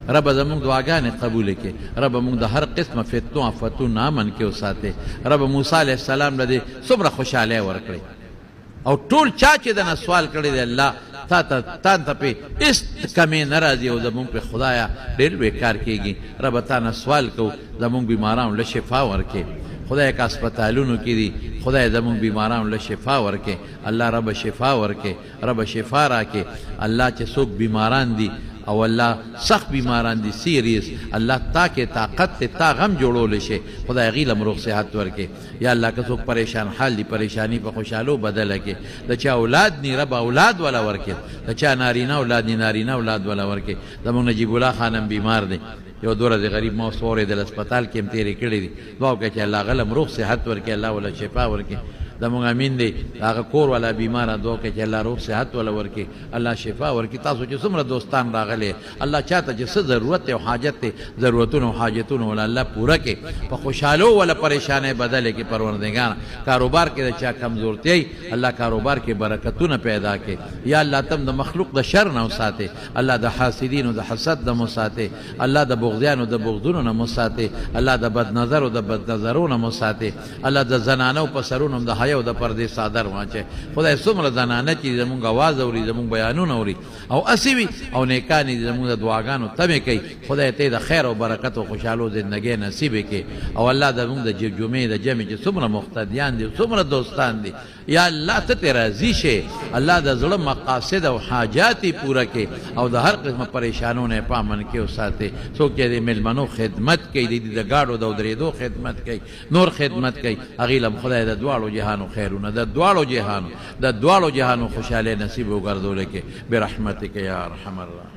رب زمونږ دعاګانې قبول کړي، رب مونږ د هر قسمه فتنو آفتونو امن کې وساتې، رب موسی علیه السلام له دې څومره خوشحالۍ ورکړې او ټول چا چې دنه سوال کړی دی الله تا ته پې هېڅ کمې نه راځي او زمونږ پې خدایه ډېر لوی کار کېږي. رب تا نه سوال کوو زمونږ بیمارانو له شفا ورکړې، خدای که اسپتالونو کې دي خدای زمونږ بیمارانو له شفا ورکړې، الله رب شفا ورکړې، رب شفا راکړې. الله چې څوک بیماران دي او الله سخت بیماران دي سیریس، الله تا کې طاقت ته تا غم جوړولی شي، خدای هغې له روغ صحت ورکړي. یا الله که څوک پریشان حال دي پریشانی په خوشحالو بدله کړي، د چا اولاد نی رب اولاد والا ورکړي، د چا نارینه اولاد نی نارینه اولاد والا ورکړي. زمونږ نجیب الله خانم بیمار دی، یو 2 ورځې غریب ما اوس واورېدل اسپتال کې هم تېرې کړې دي، دعا وکړه چې الله هغه له روغ صحت ورکړي، الله وله شفا ورکړي. زمونږ امین دی هغه کور والا بیماره دعا وکړه چې الله روغ صحت والا ورکړي، الله شفا ورکړي. تاسو چې څومره دوستان راغلي الله چاته چې څه ضرورت دی او حاجت دی ضرورتونه او حاجتونه ولا الله پوره کړي، په خوشحالو ولا پریشانۍ بدله کړي. پروردګار کاروبار کې د چا کمزورتۍ الله کاروبار کې برکتونه پیدا کړي. یا الله تم د مخلوق د شر نه وساتې، الله د حاسدینو د حسد نه وساتې، الله د بغضیانو د بغضونو نه وساتې، الله د بد نظرو د بد نظرو نه وساتې، الله د زنانو په سرونو د حیا او د پردې صادر واچي. خدای څومره زنانه چې زمونږ اواز اوري زمونږ بیانونه اوري او هسې وي او نیکانې زمونږ د دعاګانو تمې کوي، خدای ته د خیر او برکت او خوشحالو زندګۍ نصیب کړي. او الله زمونږ د جمعې د جمع چې څومره مقتدیان دي څومره دوستان دي یا الله ته ترې راضي شي، الله د زړه مقاصد او حاجات یې پوره کړي او د هر قسمه پریشانو نه په امن کې وساتي. څوک چې د مېلمنو خدمت کوي، د ګاډو د ودرېدو خدمت کوي، نور خدمت کوي، هغې له خدای د دواړو جهانو خیرونه د دواړو جهانو خوشحالۍ نصیب وګرځولی کې برحمتک یا ارحم الراحمین.